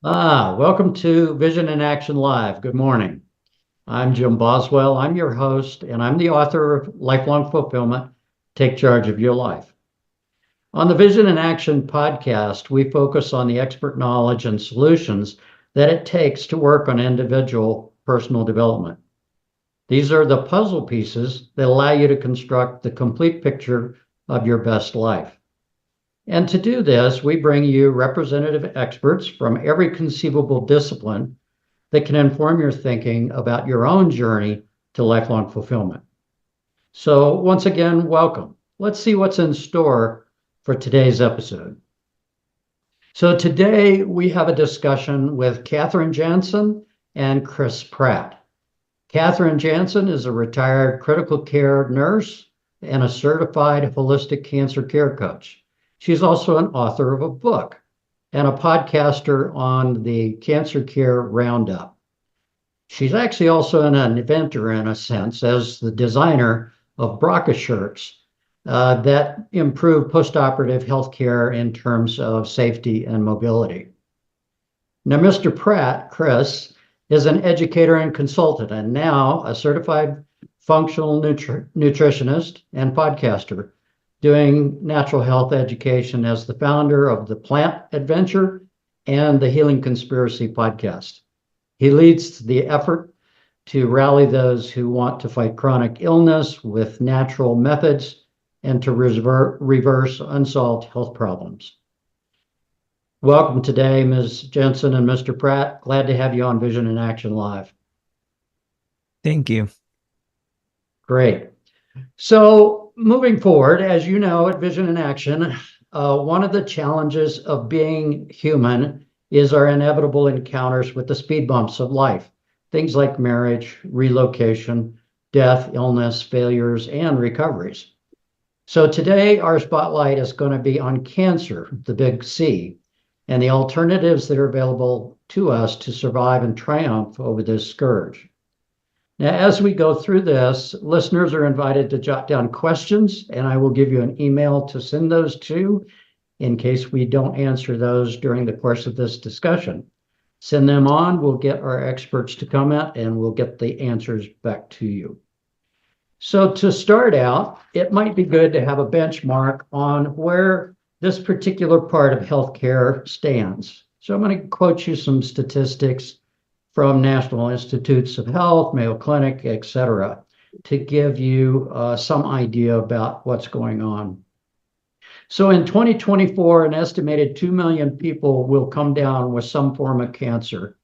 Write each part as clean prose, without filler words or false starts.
Welcome to Vision in Action Live. Good morning. I'm Jim Boswell. I'm your host, and I'm the author of Lifelong Fulfillment, Take Charge of Your Life. On the Vision in Action podcast, we focus on the expert knowledge and solutions that it takes to work on individual personal development. These are the puzzle pieces that allow you to construct the complete picture of your best life. And to do this, we bring you representative experts from every conceivable discipline that can inform your thinking about your own journey to lifelong fulfillment. So, once again, welcome. Let's see what's in store for today's episode. So, today we have a discussion with Catharine Jansen and Chris Pratt. Catharine Jansen is a retired critical care nurse and a certified holistic cancer care coach. She's also an author of a book and a podcaster on the Cancer Care Roundup. She's actually also an inventor, in a sense, as the designer of BRCA shirts that improve postoperative health care in terms of safety and mobility. Now, Mr. Pratt, Chris, is an educator and consultant, and now a certified functional nutritionist and podcaster, doing natural health education as the founder of the Plant Adventure and the Healing Conspiracy podcast. He leads the effort to rally those who want to fight chronic illness with natural methods and to reverse unsolved health problems. Welcome today, Ms. Jansen and Mr. Pratt. Glad to have you on Vision in Action Live. Thank you. Great. So moving forward, as you know, at Vision in Action, one of the challenges of being human is our inevitable encounters with the speed bumps of life, things like marriage, relocation, death, illness, failures, and recoveries. So today, our spotlight is going to be on cancer, the big C, and the alternatives that are available to us to survive and triumph over this scourge. Now, as we go through this, listeners are invited to jot down questions, and I will give you an email to send those to in case we don't answer those during the course of this discussion. Send them on, we'll get our experts to comment, and we'll get the answers back to you. So to start out, it might be good to have a benchmark on where this particular part of healthcare stands. So I'm going to quote you some statistics from National Institutes of Health, Mayo Clinic, etc., to give you some idea about what's going on. So in 2024, an estimated 2 million people will come down with some form of cancer.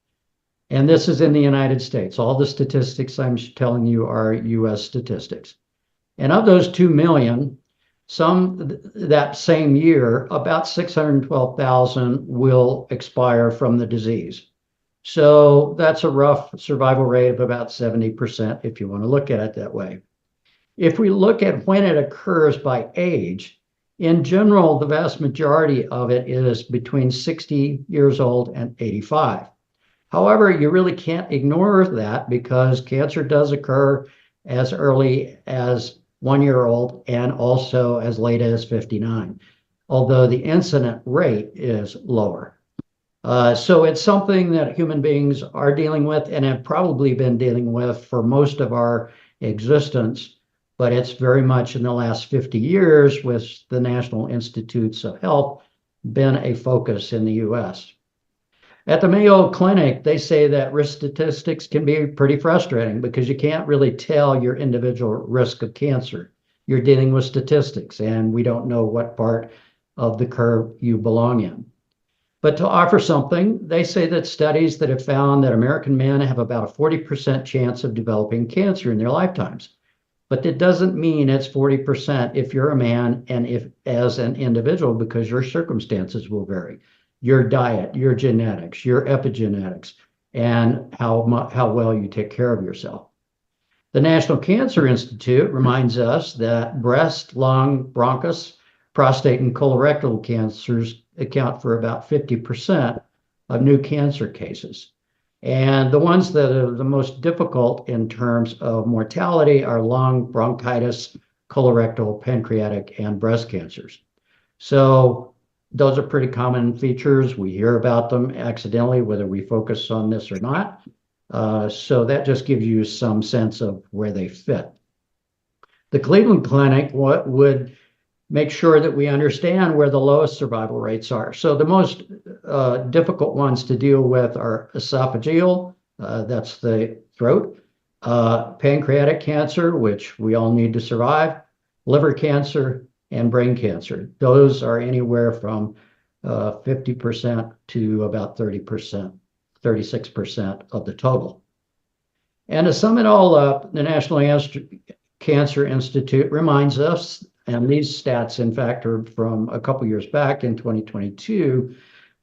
And this is in the United States. All the statistics I'm telling you are US statistics. And of those 2 million, that same year, about 612,000 will expire from the disease. So that's a rough survival rate of about 70% if you want to look at it that way. If we look at when it occurs by age, in general, the vast majority of it is between 60 years old and 85. However, you really can't ignore that because cancer does occur as early as 1 year old and also as late as 59, although the incident rate is lower. So it's something that human beings are dealing with and have probably been dealing with for most of our existence, but it's very much in the last 50 years with the National Institutes of Health been a focus in the US. At the Mayo Clinic, they say that risk statistics can be pretty frustrating because you can't really tell your individual risk of cancer. You're dealing with statistics and we don't know what part of the curve you belong in. But to offer something, they say that studies that have found that American men have about a 40% chance of developing cancer in their lifetimes. But that doesn't mean it's 40% if you're a man and if as an individual, because your circumstances will vary. Your diet, your genetics, your epigenetics, and how well you take care of yourself. The National Cancer Institute reminds us that breast, lung, bronchus, prostate, and colorectal cancers account for about 50% of new cancer cases. And the ones that are the most difficult in terms of mortality are lung, bronchitis, colorectal, pancreatic, and breast cancers. So those are pretty common features. We hear about them accidentally, whether we focus on this or not. So that just gives you some sense of where they fit. The Cleveland Clinic would make sure that we understand where the lowest survival rates are. So the most difficult ones to deal with are esophageal, that's the throat, pancreatic cancer, which we all need to survive, liver cancer, and brain cancer. Those are anywhere from 50% to about 30%, 36% of the total. And to sum it all up, the National Cancer Institute reminds us, and these stats, in fact, are from a couple years back in 2022,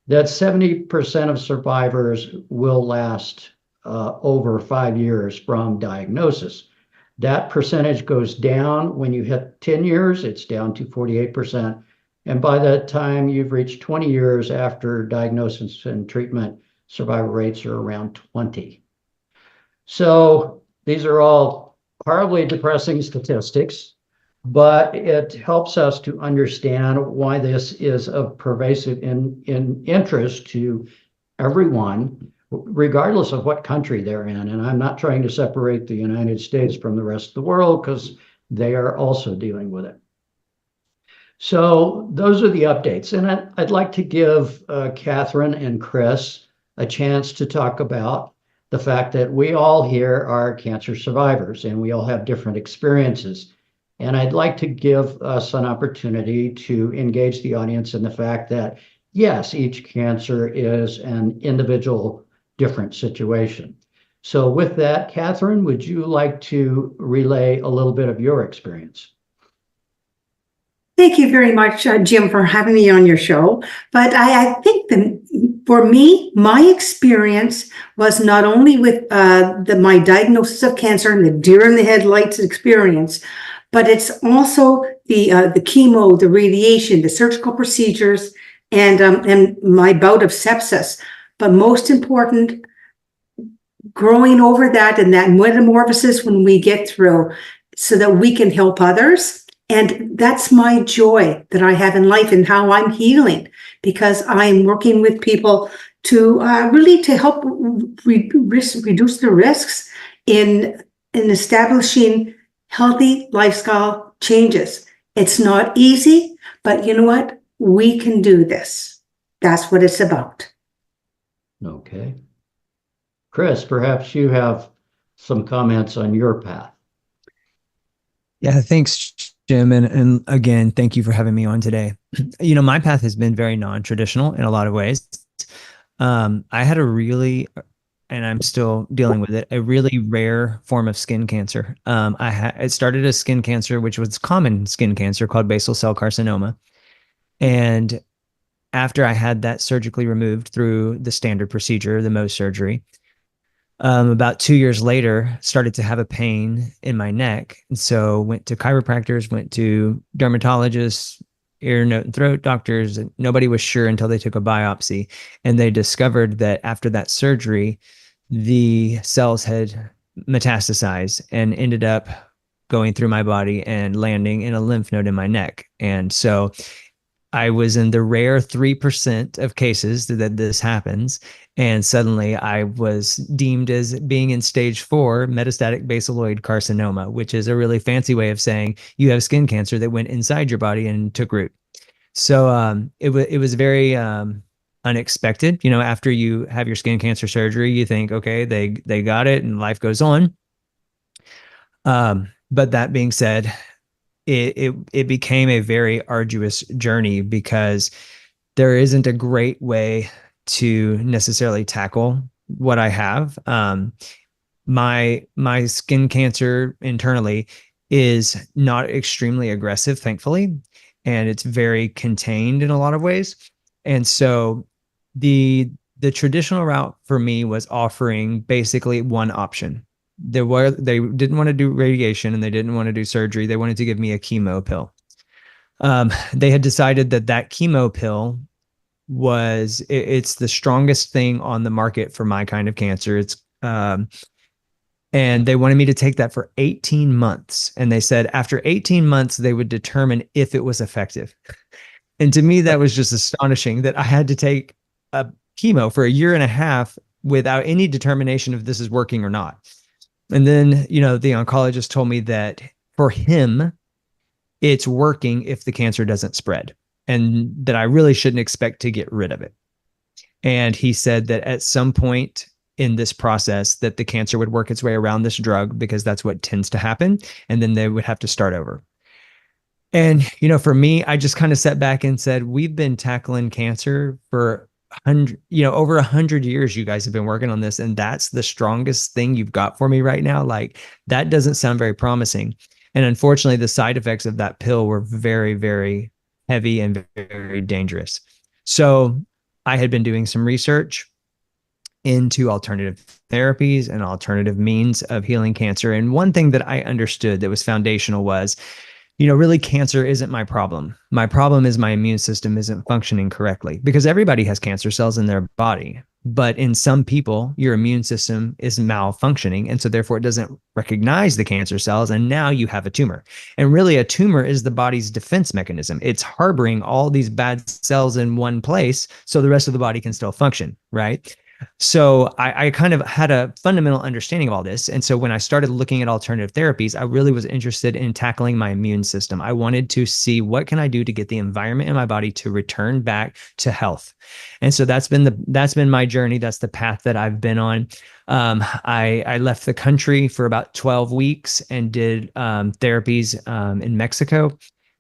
that 70% of survivors will last over 5 years from diagnosis. That percentage goes down when you hit 10 years, it's down to 48%. And by the time you've reached 20 years after diagnosis and treatment, survival rates are around 20. So these are all horribly depressing statistics, but it helps us to understand why this is of pervasive interest to everyone, regardless of what country they're in. And I'm not trying to separate the United States from the rest of the world, because they are also dealing with it. So those are the updates. And I'd like to give Catharine and Chris a chance to talk about the fact that we all here are cancer survivors and we all have different experiences. And I'd like to give us an opportunity to engage the audience in the fact that, yes, each cancer is an individual different situation. So with that, Catharine, would you like to relay a little bit of your experience? Thank you very much, Jim, for having me on your show. But I think that for me, my experience was not only with my diagnosis of cancer and the deer in the headlights experience, but it's also the chemo, the radiation, the surgical procedures, and my bout of sepsis. But most important, growing over that and that metamorphosis when we get through, so that we can help others. And that's my joy that I have in life and how I'm healing, because I'm working with people to really to help reduce the risks in establishing healthy lifestyle changes. It's not easy, but you know what? We can do this. That's what it's about. Okay. Chris, perhaps you have some comments on your path. Yeah, thanks, Jim. And again, thank you for having me on today. You know, my path has been very non-traditional in a lot of ways. I had a really, and I'm still dealing with it, a really rare form of skin cancer. It started as skin cancer, which was common skin cancer called basal cell carcinoma. And after I had that surgically removed through the standard procedure, the Mohs surgery, about 2 years later, started to have a pain in my neck. And so went to chiropractors, went to dermatologists, ear, nose, and throat doctors. And nobody was sure until they took a biopsy. And they discovered that after that surgery, the cells had metastasized and ended up going through my body and landing in a lymph node in my neck. And so I was in the rare 3% of cases that this happens. And suddenly I was deemed as being in stage 4 metastatic basaloid carcinoma, which is a really fancy way of saying you have skin cancer that went inside your body and took root. So it was very unexpected. You know, after you have your skin cancer surgery, you think, okay, they got it and life goes on. But that being said, it became a very arduous journey, because there isn't a great way to necessarily tackle what I have. My skin cancer internally is not extremely aggressive, thankfully, and it's very contained in a lot of ways. And so the traditional route for me was offering basically one option. They didn't want to do radiation and they didn't want to do surgery. They wanted to give me a chemo pill. They had decided that chemo pill it's the strongest thing on the market for my kind of cancer. And they wanted me to take that for 18 months. And they said after 18 months, they would determine if it was effective. And to me, that was just astonishing that I had to take a chemo for a year and a half without any determination if this is working or not. And then, the oncologist told me that for him, it's working if the cancer doesn't spread, and that I really shouldn't expect to get rid of it. And he said that at some point in this process that the cancer would work its way around this drug, because that's what tends to happen. And then they would have to start over. And, for me, I just kind of sat back and said, we've been tackling cancer for over 100 years. You guys have been working on this, and that's the strongest thing you've got for me right now. Like, that doesn't sound very promising. And unfortunately, the side effects of that pill were very, very heavy and very dangerous. So I had been doing some research into alternative therapies and alternative means of healing cancer. And one thing that I understood that was foundational was, really cancer isn't my problem. My problem is my immune system isn't functioning correctly, because everybody has cancer cells in their body. But in some people, your immune system is malfunctioning. And so therefore it doesn't recognize the cancer cells. And now you have a tumor. And really a tumor is the body's defense mechanism. It's harboring all these bad cells in one place so the rest of the body can still function, right? So I kind of had a fundamental understanding of all this. And so when I started looking at alternative therapies, I really was interested in tackling my immune system. I wanted to see what can I do to get the environment in my body to return back to health. And so that's been my journey. That's the path that I've been on. I left the country for about 12 weeks and did therapies in Mexico.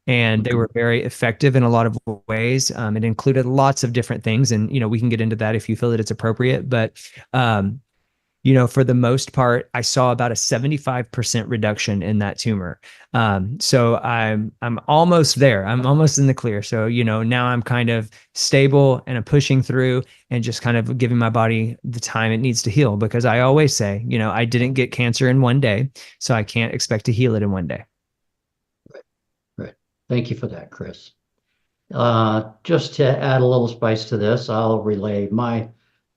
And they were very effective in a lot of ways. It included lots of different things. And, we can get into that if you feel that it's appropriate. But, for the most part, I saw about a 75% reduction in that tumor. So I'm almost there. I'm almost in the clear. So, now I'm kind of stable and I'm pushing through and just kind of giving my body the time it needs to heal. Because I always say, I didn't get cancer in one day, so I can't expect to heal it in one day. Thank you for that, Chris. Just to add a little spice to this, I'll relay my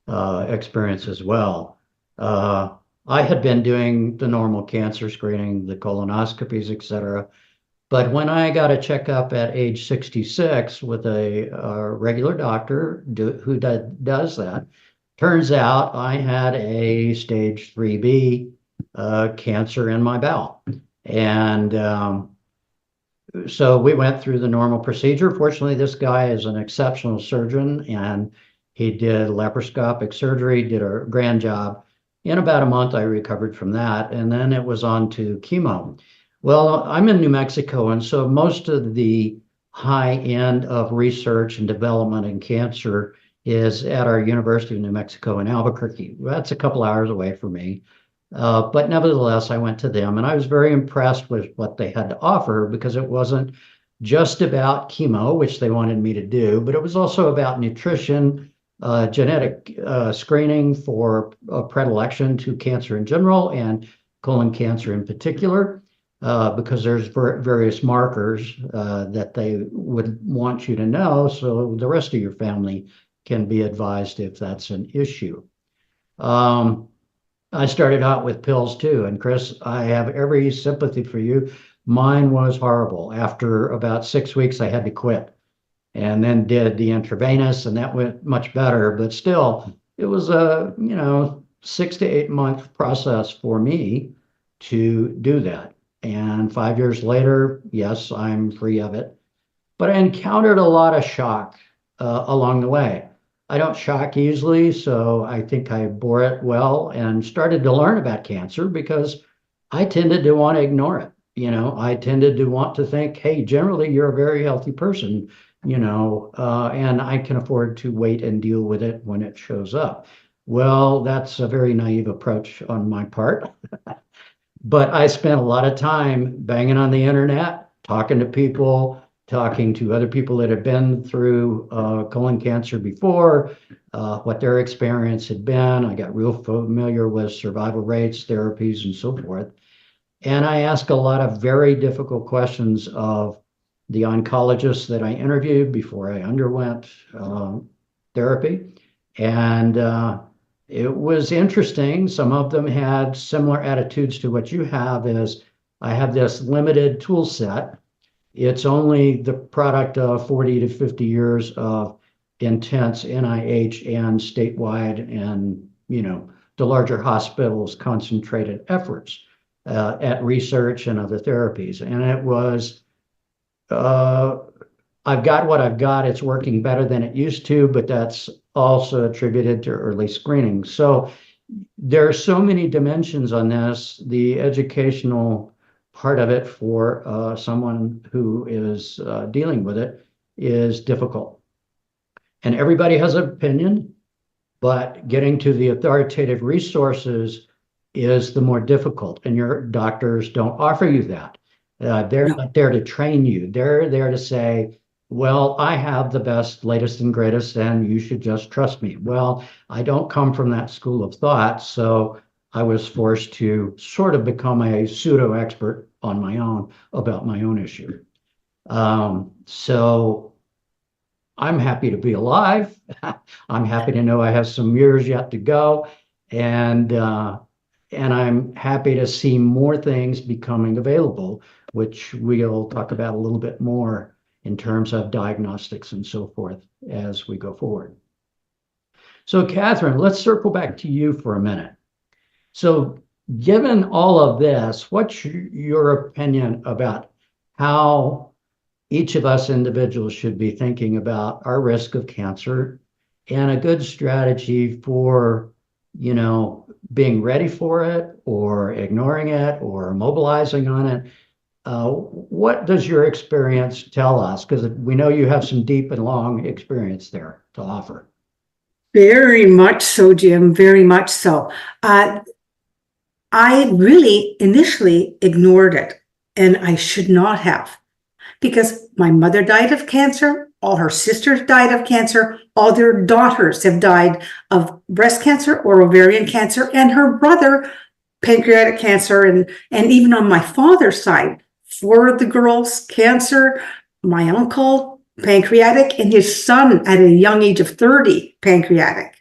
experience as well. I had been doing the normal cancer screening, the colonoscopies, etc. But when I got a checkup at age 66 with a regular doctor who does that, turns out I had a stage 3B cancer in my bowel. And so we went through the normal procedure. Fortunately, this guy is an exceptional surgeon, and he did laparoscopic surgery, did a grand job. In about a month, I recovered from that, and then it was on to chemo. Well, I'm in New Mexico, and so most of the high end of research and development in cancer is at our University of New Mexico in Albuquerque. That's a couple hours away from me. But nevertheless, I went to them, and I was very impressed with what they had to offer, because it wasn't just about chemo, which they wanted me to do, but it was also about nutrition, genetic screening for predilection to cancer in general and colon cancer in particular, because there's various markers that they would want you to know so the rest of your family can be advised if that's an issue. I started out with pills too. And Chris, I have every sympathy for you. Mine was horrible. After about 6 weeks, I had to quit, and then did the intravenous, and that went much better. But still, it was a 6 to 8 month process for me to do that. And 5 years later, yes, I'm free of it. But I encountered a lot of shock along the way. I don't shock easily, so I think I bore it well and started to learn about cancer, because I tended to want to ignore it. I tended to want to think, hey, generally you're a very healthy person, and I can afford to wait and deal with it when it shows up. Well, that's a very naive approach on my part. But I spent a lot of time banging on the internet, talking to people, talking to other people that have been through colon cancer before, what their experience had been. I got real familiar with survival rates, therapies, and so forth. And I asked a lot of very difficult questions of the oncologists that I interviewed before I underwent therapy. And it was interesting. Some of them had similar attitudes to what you have, is I have this limited tool set It's only the product of 40 to 50 years of intense NIH and statewide and, the larger hospitals concentrated efforts at research and other therapies. And it was, I've got what I've got. It's working better than it used to, but that's also attributed to early screening. So there are so many dimensions on this. The educational part of it for someone who is dealing with it is difficult. And everybody has an opinion, but getting to the authoritative resources is the more difficult. And your doctors don't offer you that. They're not there to train you. They're there to say, well, I have the best, latest, and greatest, and you should just trust me. Well, I don't come from that school of thought, so I was forced to sort of become a pseudo expert on my own about my own issue. So I'm happy to be alive. I'm happy to know I have some years yet to go, and I'm happy to see more things becoming available, which we'll talk about a little bit more in terms of diagnostics and so forth as we go forward. So Catharine, let's circle back to you for a minute. So given all of this, what's your opinion about how each of us individuals should be thinking about our risk of cancer and a good strategy for, being ready for it or ignoring it or mobilizing on it? What does your experience tell us? Because we know you have some deep and long experience there to offer. Very much so, Jim, very much so. I really initially ignored it, and I should not have, because my mother died of cancer, all her sisters died of cancer, all their daughters have died of breast cancer or ovarian cancer, and her brother, pancreatic cancer, and even on my father's side, 4 of the girls, cancer, my uncle, pancreatic, and his son at a young age of 30, pancreatic.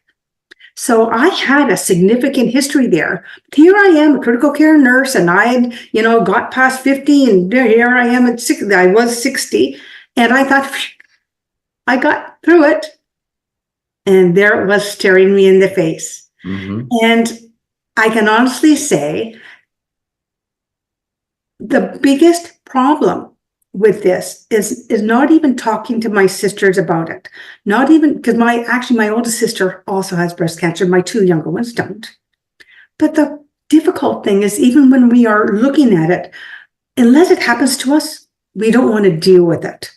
So I had a significant history there. Here I am, a critical care nurse, and I had, got past 50, and here I am at 60. I was 60, and I thought, I got through it. And there it was staring me in the face. Mm-hmm. And I can honestly say the biggest problem with this is not even talking to my sisters about it. Not even, because my oldest sister also has breast cancer. My 2 younger ones don't. But the difficult thing is, even when we are looking at it, unless it happens to us, we don't want to deal with it.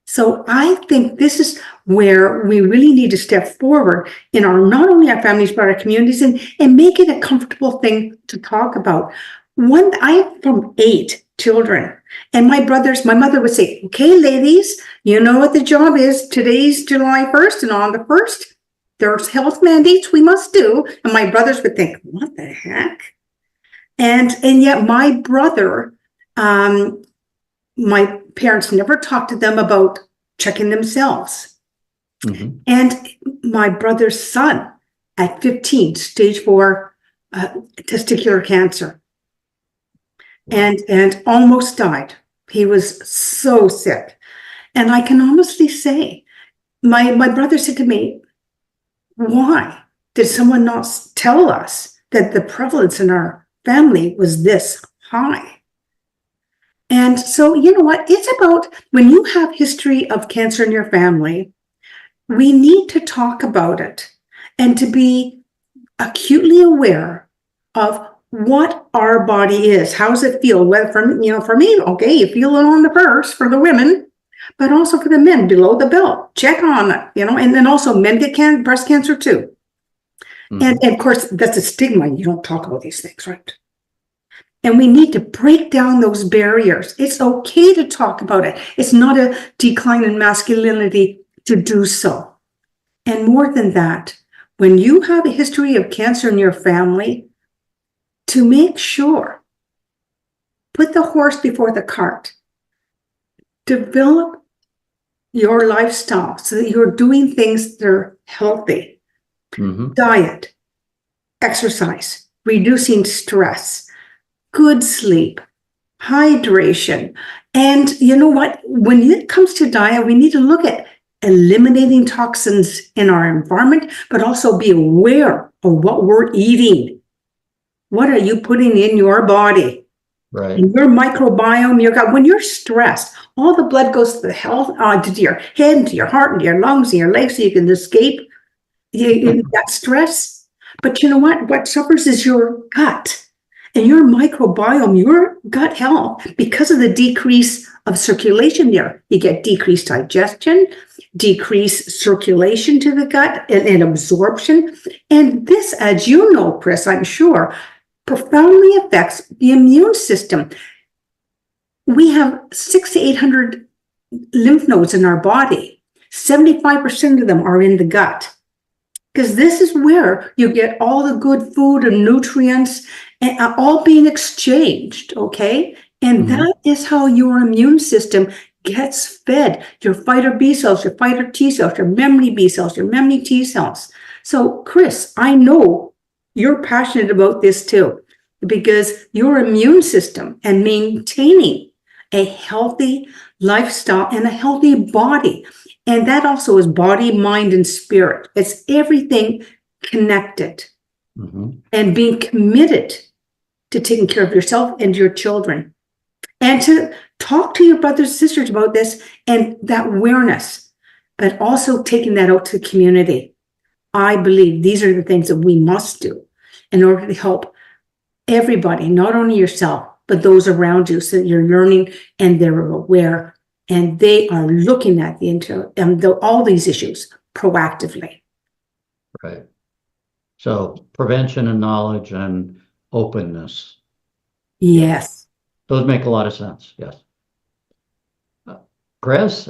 So I think this is where we really need to step forward in not only our families, but our communities, and make it a comfortable thing to talk about. I'm from 8 children, and my mother would say, okay, ladies, you know what the job is. Today's July 1st, and on the 1st, there's health mandates we must do. And my brothers would think, what the heck? And yet my brother, my parents never talked to them about checking themselves. Mm-hmm. And my brother's son at 15, stage 4 testicular cancer. And almost died. He was so sick. And I can honestly say, my brother said to me, why did someone not tell us that the prevalence in our family was this high? And so, you know what? It's about, when you have history of cancer in your family, we need to talk about it and to be acutely aware of what our body is. How does it feel? Well, for me, okay, you feel it on the 1st for the women, but also for the men below the belt. Check on it, and then also men get breast cancer too. Mm-hmm. And of course, that's a stigma. You don't talk about these things, right? And we need to break down those barriers. It's okay to talk about it. It's not a decline in masculinity to do so. And more than that, when you have a history of cancer in your family, to make sure, put the horse before the cart. Develop your lifestyle so that you're doing things that are healthy. Mm-hmm. Diet, exercise, reducing stress, good sleep, hydration. And you know what? When it comes to diet, we need to look at eliminating toxins in our environment, but also be aware of what we're eating. What are you putting in your body? Right. In your microbiome, your gut, when you're stressed, all the blood goes to the health, to your head, and to your heart, and to your lungs, and your legs, so you can escape that stress. But you know what? What suffers is your gut and your microbiome, your gut health, because of the decrease of circulation there. You get decreased digestion, decreased circulation to the gut, and absorption. And this, as you know, Chris, I'm sure, profoundly affects the immune system. We have 600 to 800 lymph nodes in our body. 75% of them are in the gut, because this is where you get all the good food and nutrients and all being exchanged, okay? And that is how your immune system gets fed. Your fighter B cells, your fighter T cells, your memory B cells, your memory T cells. So, Chris, I know you're passionate about this too, because your immune system and maintaining a healthy lifestyle and a healthy body. And that also is body, mind, and spirit. It's everything connected. And being committed to taking care of yourself and your children. And to talk to your brothers and sisters about this and that awareness, but also taking that out to the community. I believe these are the things that we must do in order to help everybody, not only yourself, but those around you, so that you're learning and they're aware and they are looking at all these issues proactively. Right. So prevention and knowledge and openness. Yes. Those make a lot of sense. Yes. Chris,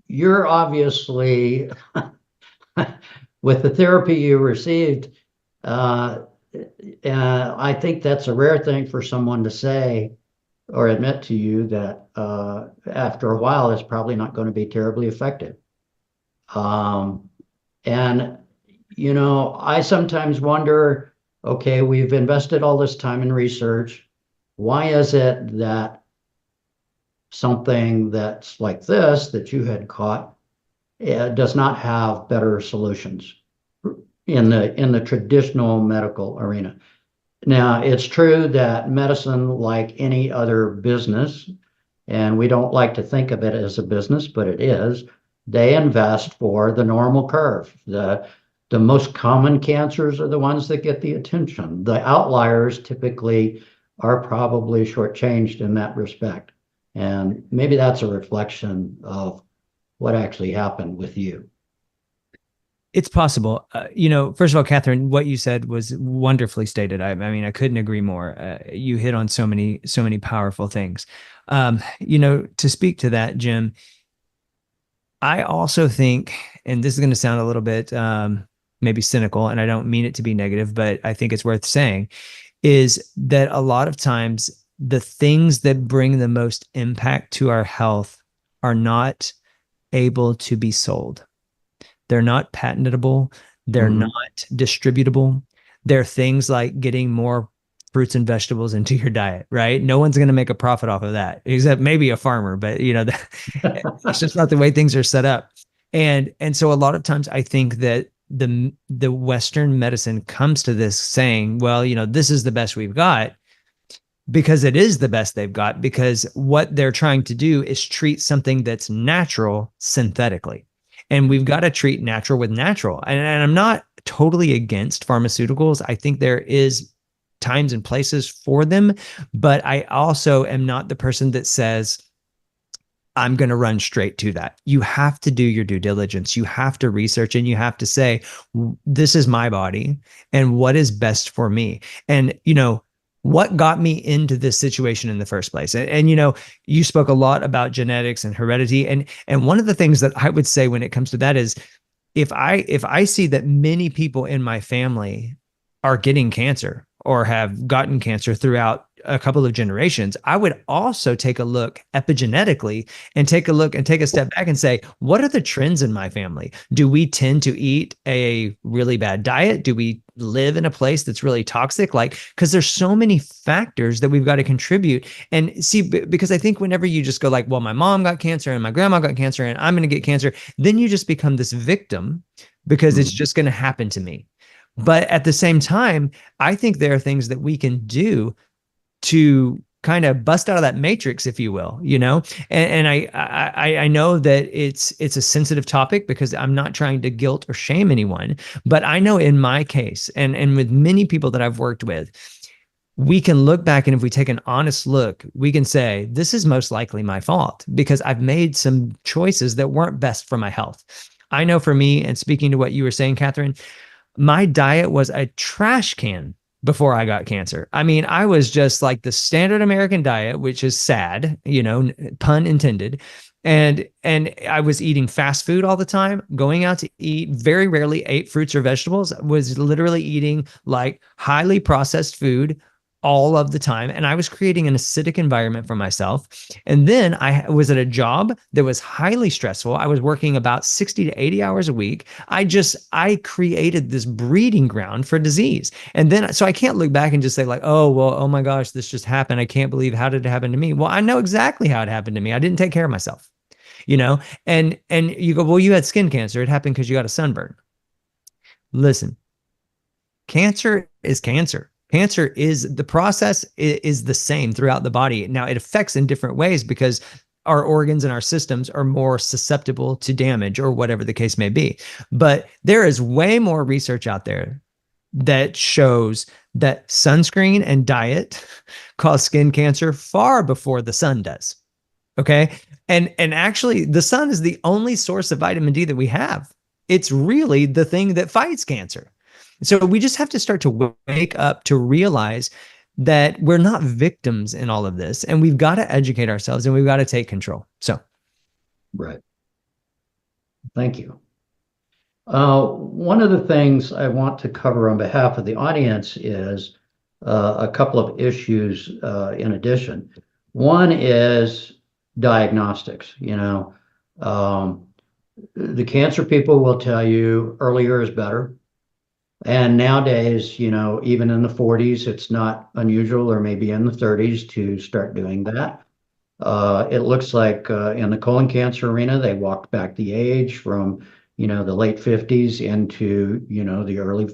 you're obviously, with the therapy you received, I think that's a rare thing for someone to say or admit to you, that after a while it's probably not going to be terribly effective. And, you know, I sometimes wonder, okay, we've invested all this time in research. Why is it that something that's like this, that you had caught, does not have better solutions in the traditional medical arena? Now, it's true that medicine, like any other business, and we don't like to think of it as a business, but it is, they invest for the normal curve. The most common cancers are the ones that get the attention. The outliers typically are probably shortchanged in that respect. And maybe that's a reflection of what actually happened with you. It's possible. You know, first of all, Catherine, what you said was wonderfully stated. I mean, I couldn't agree more. You hit on so many powerful things. You know, to speak to that, Jim, I also think, and this is going to sound a little bit maybe cynical, and I don't mean it to be negative, but I think it's worth saying, is that a lot of times the things that bring the most impact to our health are not able to be sold. They're not patentable. They're not distributable. They're things like getting more fruits and vegetables into your diet, right? No one's going to make a profit off of that, except maybe a farmer, but you know, that's just not the way things are set up. And so a lot of times I think that the Western medicine comes to this saying, well, you know, this is the best we've got, because it is the best they've got, because what they're trying to do is treat something that's natural synthetically. And we've got to treat natural with natural. And I'm not totally against pharmaceuticals. I think there is times and places for them, but I also am not the person that says, I'm going to run straight to that. You have to do your due diligence. You have to research, and you have to say, this is my body and what is best for me. And, you know, what got me into this situation in the first place? And you know, you spoke a lot about genetics and heredity. And one of the things that I would say when it comes to that is, if I see that many people in my family are getting cancer or have gotten cancer throughout a couple of generations, I would also take a look epigenetically and take a step back and say, what are the trends in my family? Do we tend to eat a really bad diet? Do we live in a place that's really toxic? Like, because there's so many factors that we've got to contribute. And see, because I think whenever you just go like, well, my mom got cancer and my grandma got cancer and I'm going to get cancer, then you just become this victim because it's just going to happen to me. But at the same time, I think there are things that we can do to kind of bust out of that matrix, if you will, and I know that it's a sensitive topic because I'm not trying to guilt or shame anyone, but I know in my case and with many people that I've worked with, we can look back, and if we take an honest look, we can say, this is most likely my fault because I've made some choices that weren't best for my health. I know for me, and speaking to what you were saying, Catherine, my diet was a trash can before I got cancer. I mean, I was just like the standard American diet, which is sad, pun intended. And I was eating fast food all the time, going out to eat, very rarely ate fruits or vegetables, was literally eating like highly processed food all of the time. And I was creating an acidic environment for myself. And then I was at a job that was highly stressful. I was working about 60 to 80 hours a week. I created this breeding ground for disease. And then, so I can't look back and just say like, oh, well, oh my gosh, this just happened. I can't believe, how did it happen to me? Well, I know exactly how it happened to me. I didn't take care of myself, and you go, well, you had skin cancer. It happened because you got a sunburn. Listen, cancer is cancer. Cancer is the process is the same throughout the body. Now it affects in different ways because our organs and our systems are more susceptible to damage or whatever the case may be. But there is way more research out there that shows that sunscreen and diet cause skin cancer far before the sun does. Okay. And actually the sun is the only source of vitamin D that we have. It's really the thing that fights cancer. So we just have to start to wake up to realize that we're not victims in all of this, and we've got to educate ourselves and we've got to take control. So, right. Thank you. One of the things I want to cover on behalf of the audience is a couple of issues in addition. One is diagnostics. The cancer people will tell you earlier is better. And nowadays, even in the 40s, it's not unusual, or maybe in the 30s, to start doing that. It looks like in the colon cancer arena, they walked back the age from, the late 50s into, the early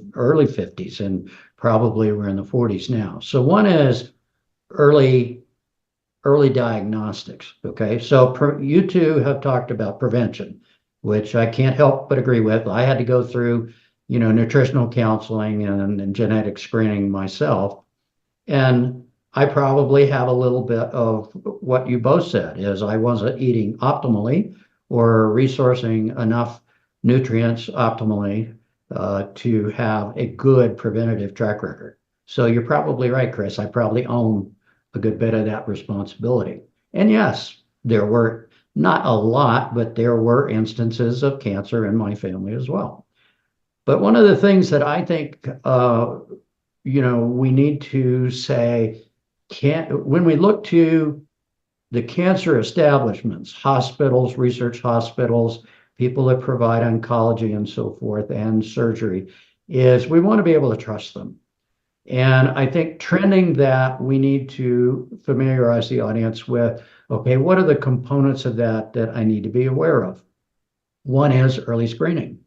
50s, and probably we're in the 40s now. So one is early diagnostics. Okay, so you two have talked about prevention, which I can't help but agree with. I had to go through nutritional counseling and genetic screening myself. And I probably have a little bit of what you both said, is I wasn't eating optimally or resourcing enough nutrients optimally to have a good preventative track record. So you're probably right, Chris. I probably own a good bit of that responsibility. And yes, there were not a lot, but there were instances of cancer in my family as well. But one of the things that I think, we need to say, when we look to the cancer establishments, hospitals, research hospitals, people that provide oncology and so forth, and surgery, is we want to be able to trust them. And I think trending that, we need to familiarize the audience with, okay, what are the components of that I need to be aware of? One is early screening.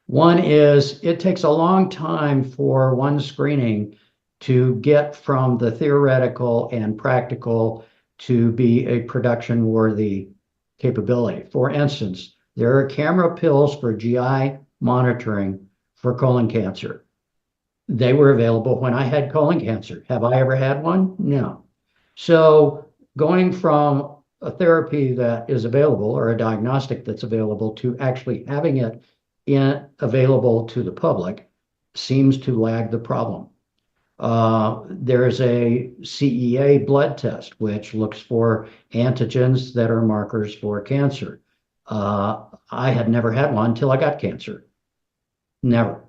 One is it takes a long time for one screening to get from the theoretical and practical to be a production-worthy capability. For instance, there are camera pills for GI monitoring for colon cancer. They were available when I had colon cancer. Have I ever had one? No. So going from a therapy that is available or a diagnostic that's available to actually having it available to the public seems to lag the problem. There is a CEA blood test, which looks for antigens that are markers for cancer. I had never had one until I got cancer. Never.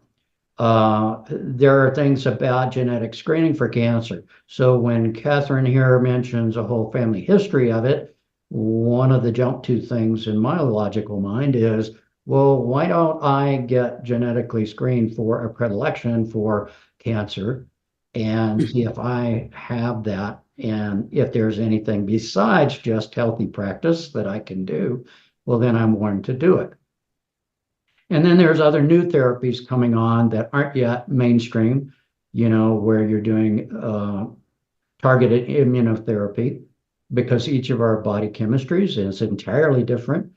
There are things about genetic screening for cancer. So when Catharine here mentions a whole family history of it, one of the jump to things in my logical mind is, well, why don't I get genetically screened for a predilection for cancer and see if I have that? And if there's anything besides just healthy practice that I can do, well, then I'm willing to do it. And then there's other new therapies coming on that aren't yet mainstream, where you're doing targeted immunotherapy because each of our body chemistries is entirely different.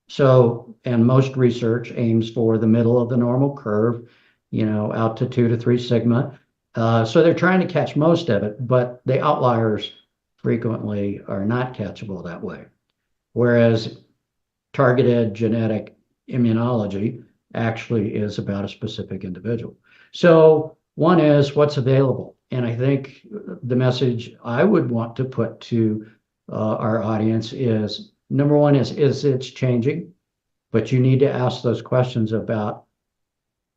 So, and most research aims for the middle of the normal curve, out to 2 to 3 sigma. So they're trying to catch most of it, but the outliers frequently are not catchable that way. Whereas targeted genetic immunology actually is about a specific individual. So one is what's available. And I think the message I would want to put to our audience is number one is it's changing, but you need to ask those questions about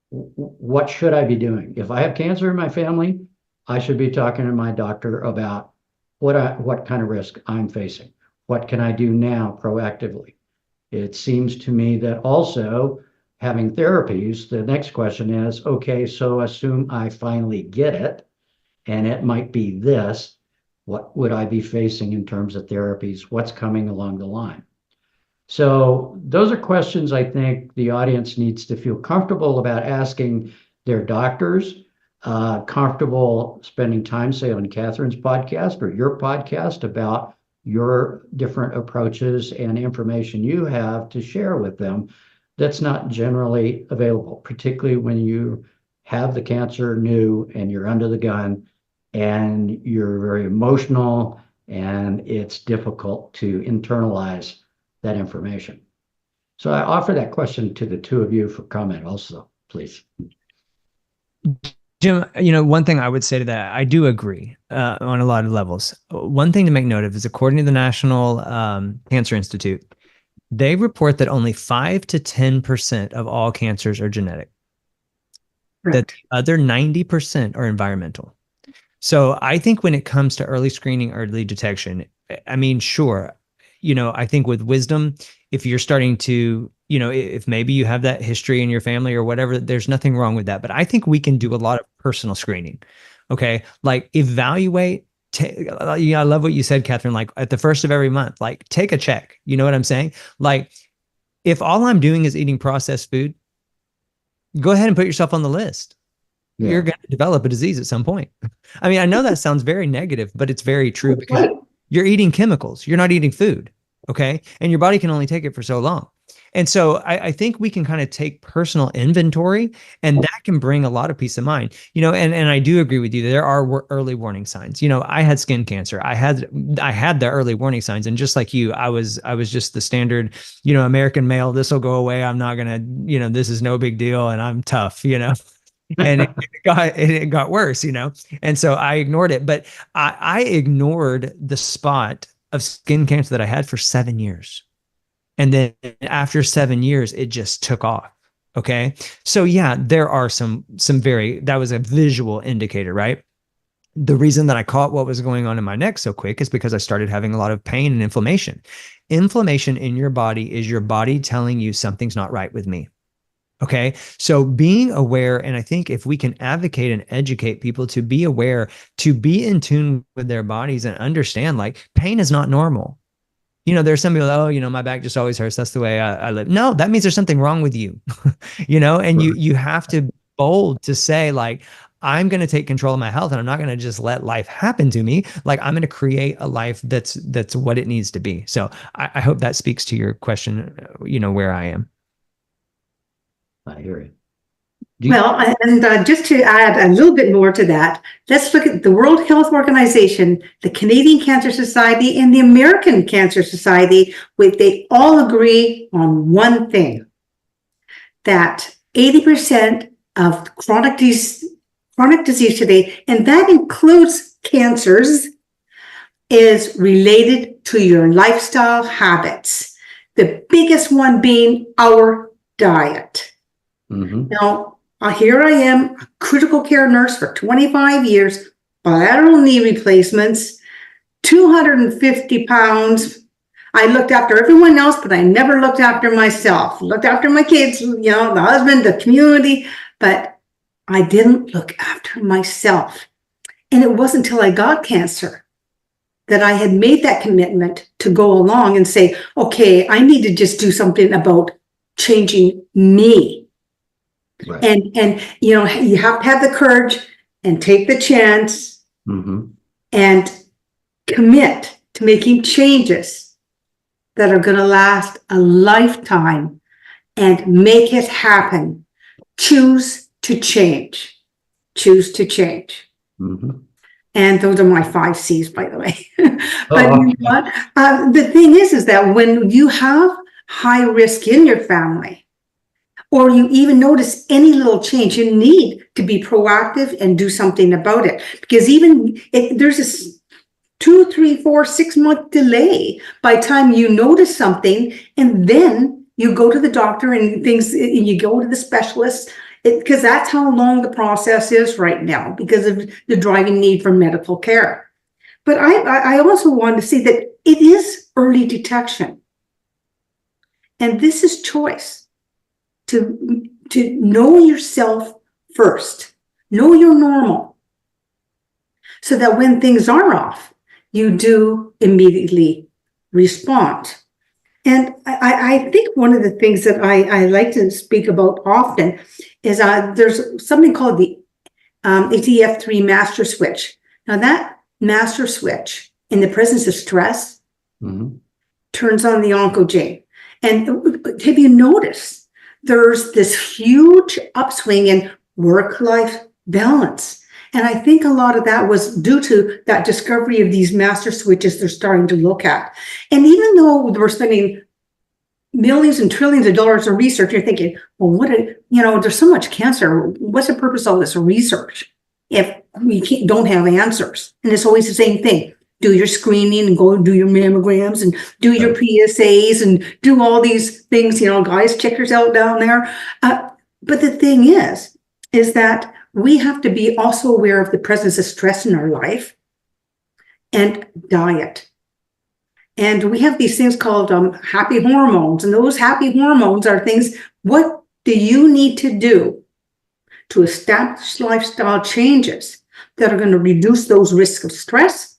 what should I be doing? If I have cancer in my family, I should be talking to my doctor about what kind of risk I'm facing. What can I do now proactively? It seems to me that also having therapies, the next question is, okay, so assume I finally get it, and it might be this, what would I be facing in terms of therapies? What's coming along the line? So those are questions I think the audience needs to feel comfortable about asking their doctors, comfortable spending time, say, on Catherine's podcast or your podcast about your different approaches and information you have to share with them that's not generally available, particularly when you have the cancer new and you're under the gun and you're very emotional and it's difficult to internalize that information. So I offer that question to the two of you for comment also, please. Jim, one thing I would say to that, I do agree on a lot of levels. One thing to make note of is according to the National Cancer Institute, they report that only 5 to 10% of all cancers are genetic. Right. That the other 90% are environmental. So I think when it comes to early screening, early detection, I mean, sure, I think with wisdom, if you're starting to, if maybe you have that history in your family or whatever, there's nothing wrong with that. But I think we can do a lot of personal screening. Okay. Like evaluate. I love what you said, Catherine, like at the first of every month, like take a check. You know what I'm saying? Like if all I'm doing is eating processed food, go ahead and put yourself on the list. Yeah. You're going to develop a disease at some point. I mean, I know that sounds very negative, but it's very true because you're eating chemicals. You're not eating food. Okay. And your body can only take it for so long. And so I think we can kind of take personal inventory and that can bring a lot of peace of mind, and I do agree with you. There are early warning signs. I had skin cancer. I had the early warning signs. And just like you, I was just the standard, American male. This will go away. I'm not going to, this is no big deal. And I'm tough, and it got worse, and so I ignored it. But I ignored the spot of skin cancer that I had for 7 years. And then after 7 years, it just took off. Okay. So yeah, there are that was a visual indicator, right? The reason that I caught what was going on in my neck so quick is because I started having a lot of pain and inflammation. Inflammation in your body is your body telling you something's not right with me. Okay. So being aware, and I think if we can advocate and educate people to be aware, to be in tune with their bodies and understand like pain is not normal. There's some people, my back just always hurts. That's the way I live. No, that means there's something wrong with you, and you have to be bold to say like, I'm going to take control of my health and I'm not going to just let life happen to me. Like I'm going to create a life that's what it needs to be. So I hope that speaks to your question, where I am. I hear you. Well, and just to add a little bit more to that, let's look at the World Health Organization, the Canadian Cancer Society, and the American Cancer Society. They all agree on one thing, that 80% of chronic disease today, and that includes cancers, is related to your lifestyle habits. The biggest one being our diet. Mm-hmm. Now, here I am, a critical care nurse for 25 years, bilateral knee replacements, 250 pounds, I looked after everyone else, but I never looked after myself. Looked after my kids, the husband, the community, but I didn't look after myself. And it wasn't until I got cancer that I had made that commitment to go along and say, okay, I need to just do something about changing me. Right. And you have to have the courage and take the chance and commit to making changes that are going to last a lifetime and make it happen. Choose to change. Choose to change. And those are my 5 C's, by the way. But you know what? The thing is that when you have high risk in your family, or you even notice any little change, you need to be proactive and do something about it. Because even if there's a 2, 3, 4, 6 month delay by the time you notice something, and then you go to the doctor and you go to the specialist, because that's how long the process is right now because of the driving need for medical care. But I also want to say that it is early detection. And this is choice. To know yourself first, know you're normal, so that when things are off, you do immediately respond. And I think one of the things that I like to speak about often is there's something called the ATF3 master switch. Now that master switch, in the presence of stress, turns on the oncogene. And have you noticed there's this huge upswing in work-life balance? And I think a lot of that was due to that discovery of these master switches they're starting to look at. And even though we're spending millions and trillions of dollars on research, you're thinking, well, there's so much cancer. What's the purpose of all this research if we don't have answers? And it's always the same thing. Do your screening and go do your mammograms and do your PSAs and do all these things, guys, check yourself down there. But the thing is that we have to be also aware of the presence of stress in our life and diet. And we have these things called happy hormones. And those happy hormones are things, what do you need to do to establish lifestyle changes that are going to reduce those risks of stress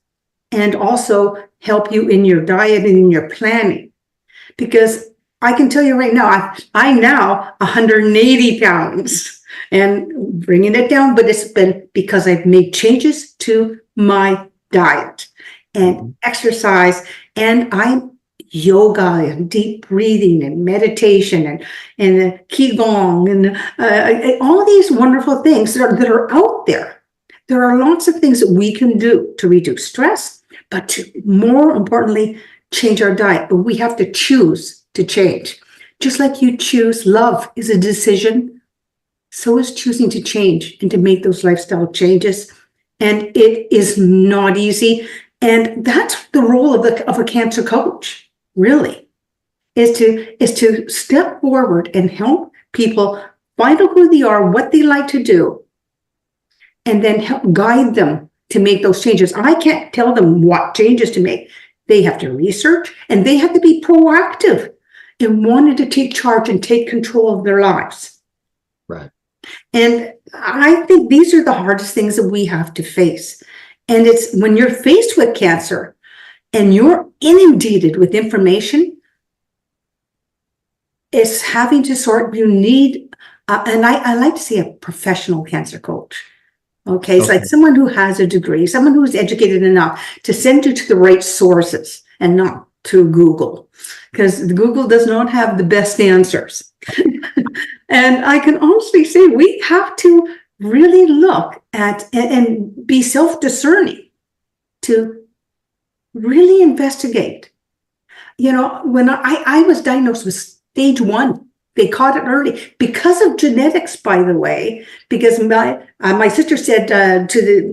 and also help you in your diet and in your planning? Because I can tell you right now, I'm now 180 pounds and bringing it down, but it's been because I've made changes to my diet and exercise, and I'm yoga and deep breathing and meditation and qigong and all these wonderful things that are out there. There are lots of things that we can do to reduce stress, but to, more importantly, change our diet. But we have to choose to change. Just like you choose, love is a decision. So is choosing to change and to make those lifestyle changes. And it is not easy. And that's the role of a cancer coach, really, is to step forward and help people find out who they are, what they like to do, and then help guide them to make those changes. I can't tell them what changes to make. They have to research and they have to be proactive and wanting to take charge and take control of their lives. Right. And I think these are the hardest things that we have to face. And it's when you're faced with cancer and you're inundated with information, it's having to you need, and I like to say a professional cancer coach. Okay, it's like someone who has a degree, someone who's educated enough to send you to the right sources and not to Google, because Google does not have the best answers. And I can honestly say we have to really look at and be self-discerning to really investigate. When I was diagnosed with stage 1, they caught it early because of genetics, by the way, because my sister said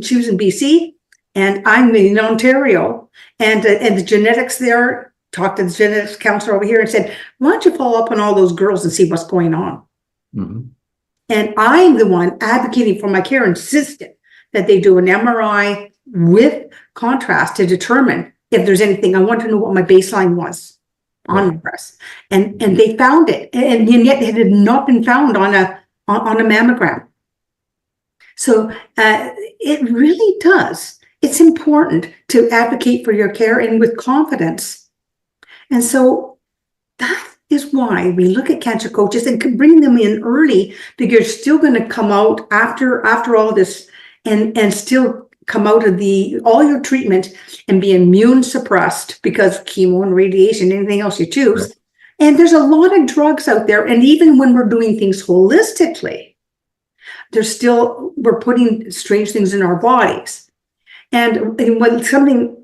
she was in BC and I'm in Ontario, and the genetics there, talked to the genetics counselor over here and said, why don't you follow up on all those girls and see what's going on? And I'm the one advocating for my care, insisted that they do an MRI with contrast to determine if there's anything. I want to know what my baseline was on my breast. And they found it. And yet it had not been found on a mammogram. So it really does. It's important to advocate for your care and with confidence. And so that is why we look at cancer coaches and can bring them in early, because you're still going to come out after all this and still come out of all your treatment and be immune suppressed because chemo and radiation, anything else you choose. Right. And there's a lot of drugs out there. And even when we're doing things holistically, we're putting strange things in our bodies. And when something,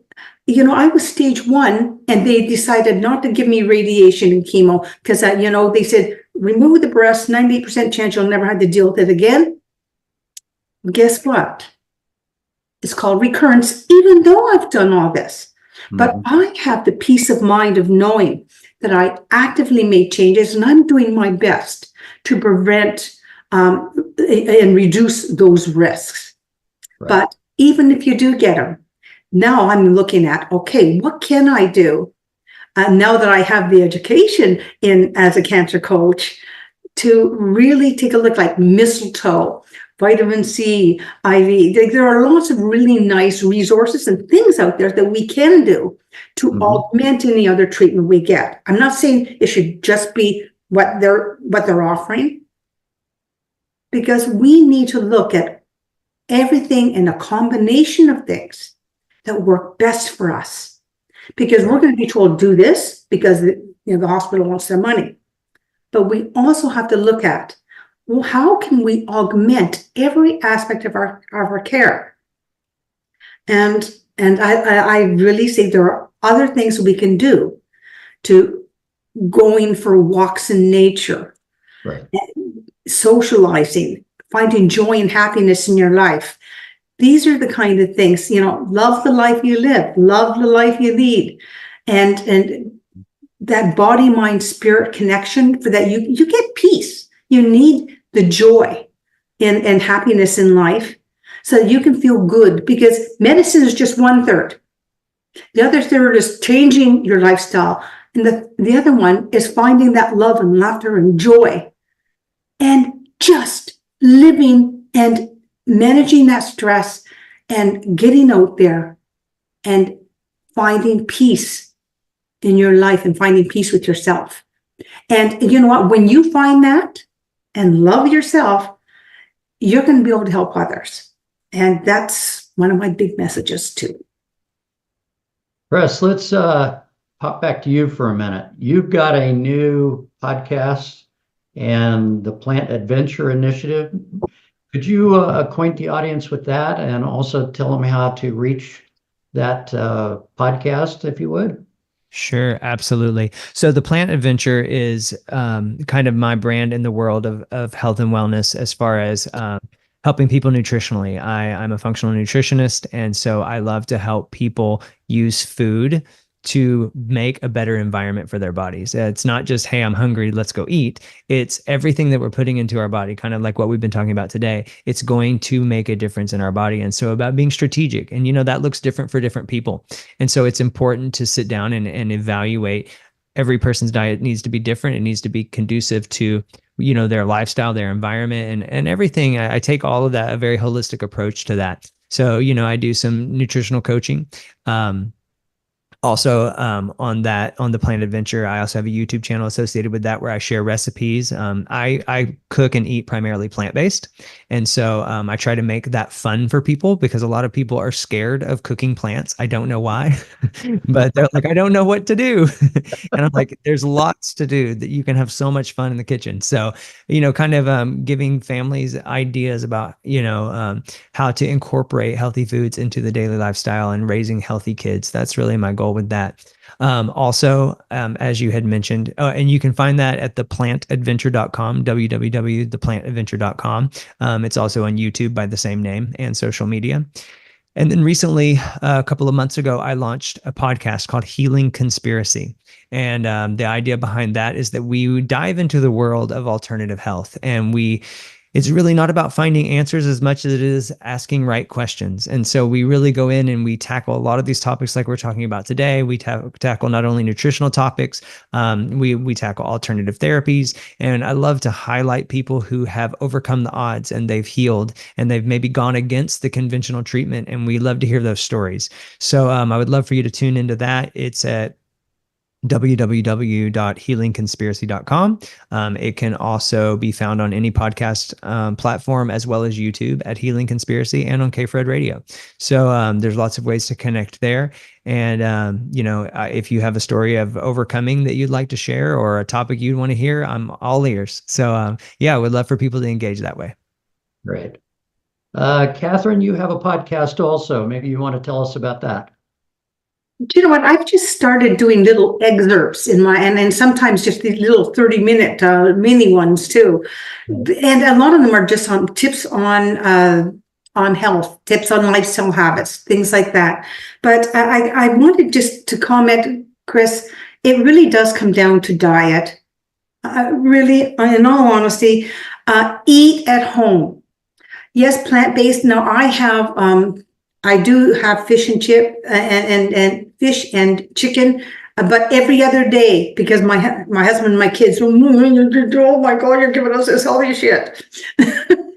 I was stage 1 and they decided not to give me radiation and chemo because, they said, remove the breast, 98% chance you'll never have to deal with it again. Guess what? It's called recurrence, even though I've done all this. Mm-hmm. But I have the peace of mind of knowing that I actively made changes and I'm doing my best to prevent and reduce those risks. Right. But even if you do get them, now I'm looking at, okay, what can I do now that I have the education as a cancer coach to really take a look, like mistletoe, vitamin C, IV. There are lots of really nice resources and things out there that we can do to augment any other treatment we get. I'm not saying it should just be what they're offering, because we need to look at everything in a combination of things that work best for us. Because we're going to be told do this because the hospital wants their money. But we also have to look at, well, how can we augment every aspect of our care? And I really say there are other things we can do, to going for walks in nature, right, socializing, finding joy and happiness in your life. These are the kind of things, love the life you live, love the life you lead. And that body, mind, spirit connection, for that you get peace. You need the joy and happiness in life so that you can feel good, because medicine is just 1/3. The other third is changing your lifestyle. And the other one is finding that love and laughter and joy and just living and managing that stress and getting out there and finding peace in your life and finding peace with yourself. And you know what? When you find that and love yourself, you're going to be able to help others. And that's one of my big messages too. Chris, let's pop back to you for a minute. You've got a new podcast and the Plant Adventure Initiative. Could you acquaint the audience with that and also tell them how to reach that podcast, if you would? Sure, absolutely. So the Plant Adventure is kind of my brand in the world of health and wellness, as far as helping people nutritionally. I'm a functional nutritionist, and so I love to help people use food to make a better environment for their bodies. It's not just, hey, I'm hungry, let's go eat. It's everything that we're putting into our body, kind of like what we've been talking about today. It's going to make a difference in our body. And so about being strategic, and that looks different for different people. And so it's important to sit down and evaluate. Every person's diet needs to be different. It needs to be conducive to, their lifestyle, their environment, and everything. I take all of that, a very holistic approach to that. So, I do some nutritional coaching. Also, on the Plant Adventure, I also have a YouTube channel associated with that where I share recipes. I cook and eat primarily plant-based. And so I try to make that fun for people, because a lot of people are scared of cooking plants. I don't know why, but they're like, I don't know what to do. And I'm like, there's lots to do, that you can have so much fun in the kitchen. So, kind of giving families ideas about, how to incorporate healthy foods into the daily lifestyle and raising healthy kids. That's really my goal with that. Also, as you had mentioned, and you can find that at theplantadventure.com, www.theplantadventure.com. It's also on YouTube by the same name, and social media. And then recently, a couple of months ago, I launched a podcast called Healing Conspiracy. And the idea behind that is that we dive into the world of alternative health, and we it's really not about finding answers as much as it is asking right questions. And so we really go in and we tackle a lot of these topics like we're talking about today. We tackle not only nutritional topics, we tackle alternative therapies. And I love to highlight people who have overcome the odds and they've healed and they've maybe gone against the conventional treatment. And we love to hear those stories. So I would love for you to tune into that. It's at www.healingconspiracy.com. It can also be found on any podcast platform as well as YouTube at Healing Conspiracy and on KFred Radio. So there's lots of ways to connect there. And, if you have a story of overcoming that you'd like to share or a topic you'd want to hear, I'm all ears. So I would love for people to engage that way. Great. Catharine, you have a podcast also. Maybe you want to tell us about that. Do you know what? I've just started doing little excerpts in my, and sometimes just these little 30-minute mini ones too. And a lot of them are just on tips on health, tips on lifestyle habits, things like that. But I wanted just to comment, Chris, it really does come down to diet. Really, in all honesty, eat at home. Yes, plant-based. Now I do have fish and chip and fish and chicken, but every other day because my husband and my kids, oh my God, you're giving us this healthy shit. And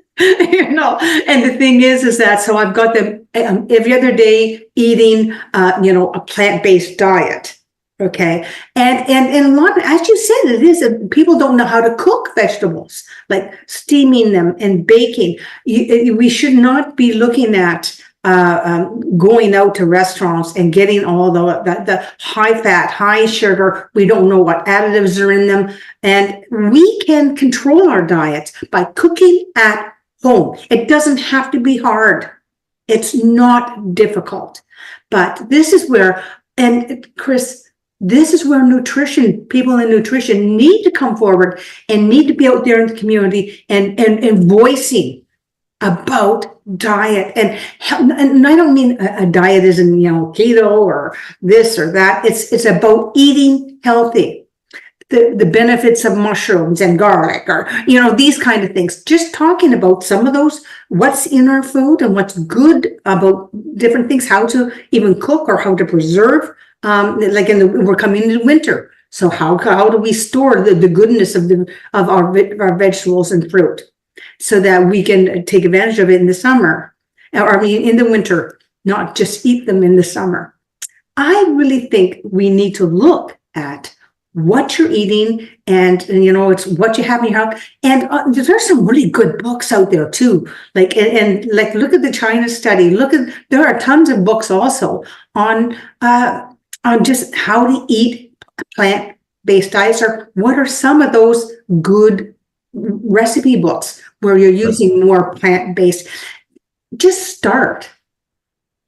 the thing is that, so I've got them every other day eating, a plant-based diet. Okay. And a lot, as you said, it is, people don't know how to cook vegetables, like steaming them and baking. We should not be looking at going out to restaurants and getting all the high fat, high sugar. We don't know what additives are in them. And we can control our diets by cooking at home. It doesn't have to be hard. It's not difficult. But this is where, and Chris, this is where people in nutrition need to come forward and need to be out there in the community and voicing about diet. And I don't mean a diet as in, keto or this or that. It's about eating healthy. The benefits of mushrooms and garlic or, these kind of things. Just talking about some of those, what's in our food and what's good about different things, how to even cook or how to preserve. We're coming into winter. So how do we store the goodness of our vegetables and fruit so that we can take advantage of it in the summer, in the winter, not just eat them in the summer? I really think we need to look at what you're eating and it's what you have in your house. And there's some really good books out there too. Look at the China study. There are tons of books also on just how to eat plant-based diets, or what are some of those good recipe books where you're using more plant-based. Just start.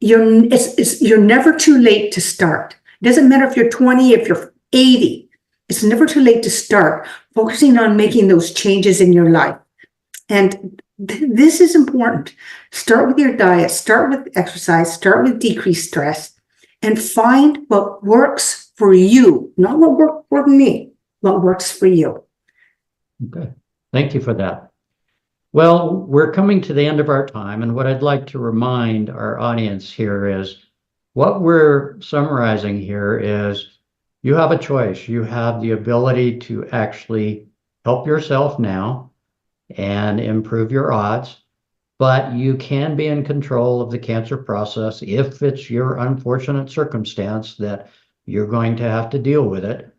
You're never too late to start. It doesn't matter if you're 20, if you're 80. It's never too late to start focusing on making those changes in your life. And this is important. Start with your diet, start with exercise, start with decreased stress, and find what works for you, not what works for me, what works for you. Okay. Thank you for that. Well, we're coming to the end of our time, and what I'd like to remind our audience here is what we're summarizing here is you have a choice. You have the ability to actually help yourself now and improve your odds, but you can be in control of the cancer process if it's your unfortunate circumstance that you're going to have to deal with it.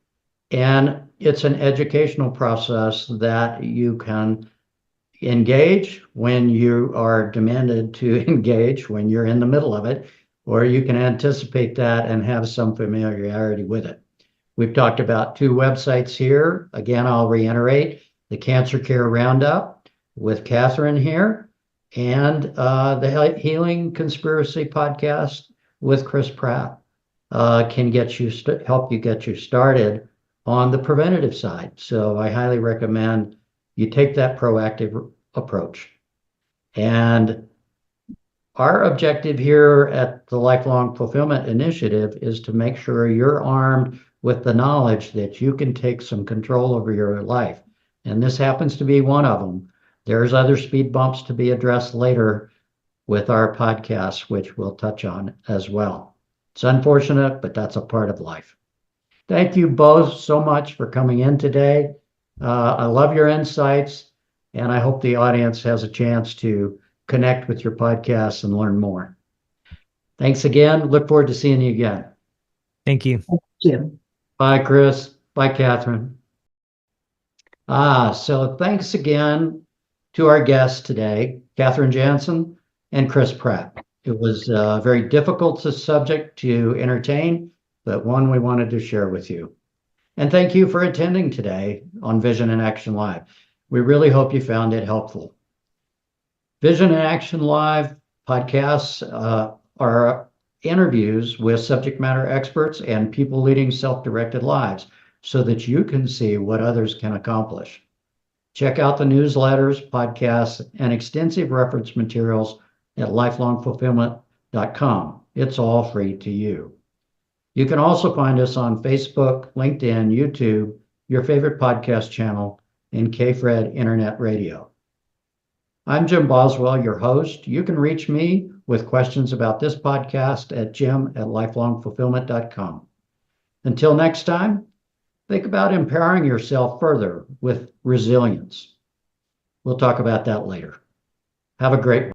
And it's an educational process that you can engage when you are demanded to engage, when you're in the middle of it, or you can anticipate that and have some familiarity with it. We've talked about 2 websites here. Again, I'll reiterate the Cancer Care Roundup with Catharine here, and the Healing Conspiracy podcast with Chris Pratt can get you help you get you started on the preventative side. So I highly recommend you take that proactive approach. And our objective here at the Lifelong Fulfillment Initiative is to make sure you're armed with the knowledge that you can take some control over your life. And this happens to be one of them. There's other speed bumps to be addressed later with our podcast, which we'll touch on as well. It's unfortunate, but that's a part of life. Thank you both so much for coming in today. I love your insights, and I hope the audience has a chance to connect with your podcast and learn more. Thanks again. Look forward to seeing you again. Thank you. Jim. Bye, Chris. Bye, Catherine. So thanks again to our guests today, Catharine Jansen and Chris Pratt. It was a very difficult subject to entertain, but one we wanted to share with you. And thank you for attending today on Vision in Action Live. We really hope you found it helpful. Vision in Action Live podcasts are interviews with subject matter experts and people leading self-directed lives so that you can see what others can accomplish. Check out the newsletters, podcasts, and extensive reference materials at lifelongfulfillment.com. It's all free to you. You can also find us on Facebook, LinkedIn, YouTube, your favorite podcast channel, and KFRED Internet Radio. I'm Jim Boswell, your host. You can reach me with questions about this podcast at jim@lifelongfulfillment.com. Until next time, think about empowering yourself further with resilience. We'll talk about that later. Have a great one.